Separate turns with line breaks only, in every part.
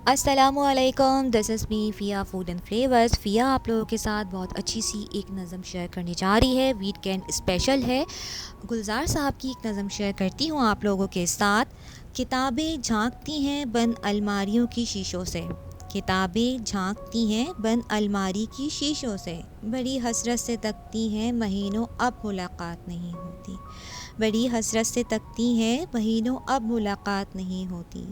السلام علیکم، دس از می فیا food and flavours. فیا آپ لوگوں کے ساتھ بہت اچھی سی ایک نظم شیئر کرنے جا رہی ہے، ویکینڈ اسپیشل ہے۔ گلزار صاحب کی ایک نظم شیئر کرتی ہوں آپ لوگوں کے ساتھ۔ کتابیں جھانکتی ہیں بند الماریوں کی شیشوں سے، کتابیں جھانکتی ہیں بند الماری کی شیشوں سے، بڑی حسرت سے تکتی ہیں مہینوں اب ملاقات نہیں ہوتی، بڑی حسرت سے تکتی ہیں مہینوں اب ملاقات نہیں ہوتی،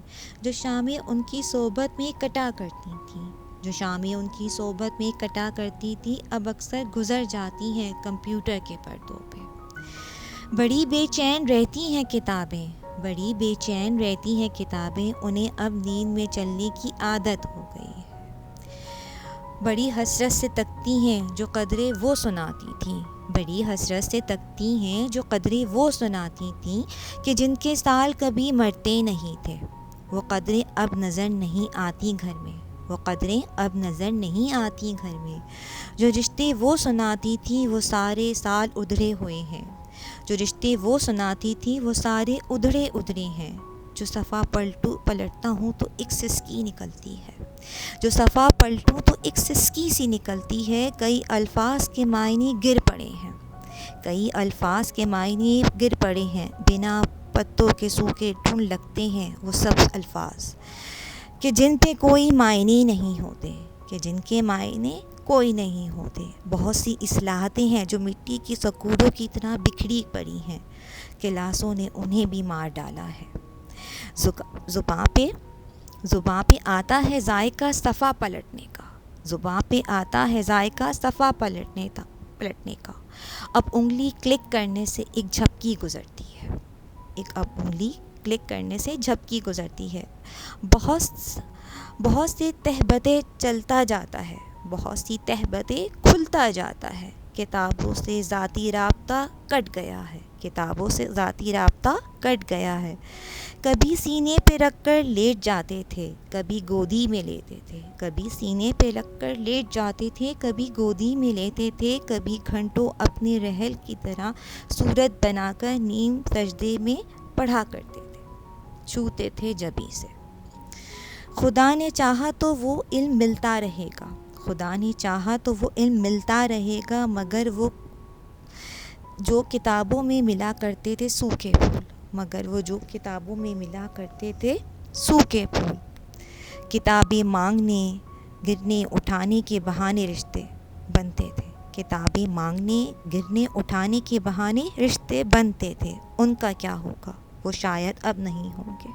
جو شامیں ان کی صحبت میں کٹا کرتی تھیں، جو شامیں ان کی صحبت میں کٹا کرتی تھی اب اکثر گزر جاتی ہیں کمپیوٹر کے پردوں پہ۔ بڑی بے چین رہتی ہیں کتابیں، بڑی بے چین رہتی ہیں کتابیں، انہیں اب نیند میں چلنے کی عادت ہو گئی ہے۔ بڑی حسرت سے تکتی ہیں جو قدریں وہ سناتی تھیں، بڑی حسرت سے تکتی ہیں جو قدریں وہ سناتی تھیں کہ جن کے سال کبھی مرتے نہیں تھے، وہ قدریں اب نظر نہیں آتی گھر میں، وہ قدریں اب نظر نہیں آتی گھر میں، جو رشتے وہ سناتی تھی وہ سارے سال ادھرے ہوئے ہیں، جو رشتے وہ سناتی تھی وہ سارے ادھڑے ادھرے ہیں، جو صفحہ پلٹتا ہوں تو ایک سسکی نکلتی ہے، جو صفحہ پلٹوں تو ایک سسکی سی نکلتی ہے، کئی الفاظ کے معنی گر پڑے ہیں، کئی الفاظ کے معنی گر پڑے ہیں، بنا پتوں کے سوکھے ڈھونڈ لگتے ہیں وہ سب الفاظ کہ جن پہ کوئی معنی نہیں ہوتے، کہ جن کے معنی کوئی نہیں ہوتے، بہت سی اصلاحاتیں ہیں جو مٹی کی سکوڑوں کی طرح بکھری پڑی ہیں، کلاسوں نے انہیں بھی مار ڈالا ہے۔ زباں پہ آتا ہے ذائقہ صفحہ پلٹنے کا، زباں پہ آتا ہے ذائقہ صفحہ پلٹنے کا، اب انگلی کلک کرنے سے ایک جھپکی گزرتی ہے، اب انگلی کلک کرنے سے جھپکی گزرتی ہے، بہت سے تہبطیں چلتا جاتا ہے، بہت سی تہبطیں کھلتا جاتا ہے، کتابوں سے ذاتی رابطہ کٹ گیا ہے، کتابوں سے ذاتی رابطہ کٹ گیا ہے، کبھی سینے پہ رکھ کر لیٹ جاتے تھے کبھی گودی میں لیتے تھے، کبھی سینے پہ رکھ کر لیٹ جاتے تھے کبھی گودی میں لیتے تھے، کبھی گھنٹوں اپنے رحل کی طرح صورت بنا کر نیم سجدے میں پڑھا کرتے تھے، چھوتے تھے جبیں سے۔ خدا نے چاہا تو وہ علم ملتا رہے گا، خدا نے چاہا تو وہ علم ملتا رہے گا، مگر وہ جو کتابوں میں ملا کرتے تھے سوکھے پھول، مگر وہ جو کتابوں میں ملا کرتے تھے سوکھے پھول، کتابیں مانگنے گرنے اٹھانے کے بہانے رشتے بنتے تھے، کتابیں مانگنے گرنے اٹھانے کے بہانے رشتے بنتے تھے، ان کا کیا ہوگا، وہ شاید اب نہیں ہوں گے،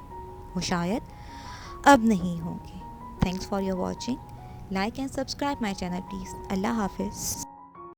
وہ شاید اب نہیں ہوں گے۔ Thanks for your watching, like and subscribe my channel please. اللہ حافظ۔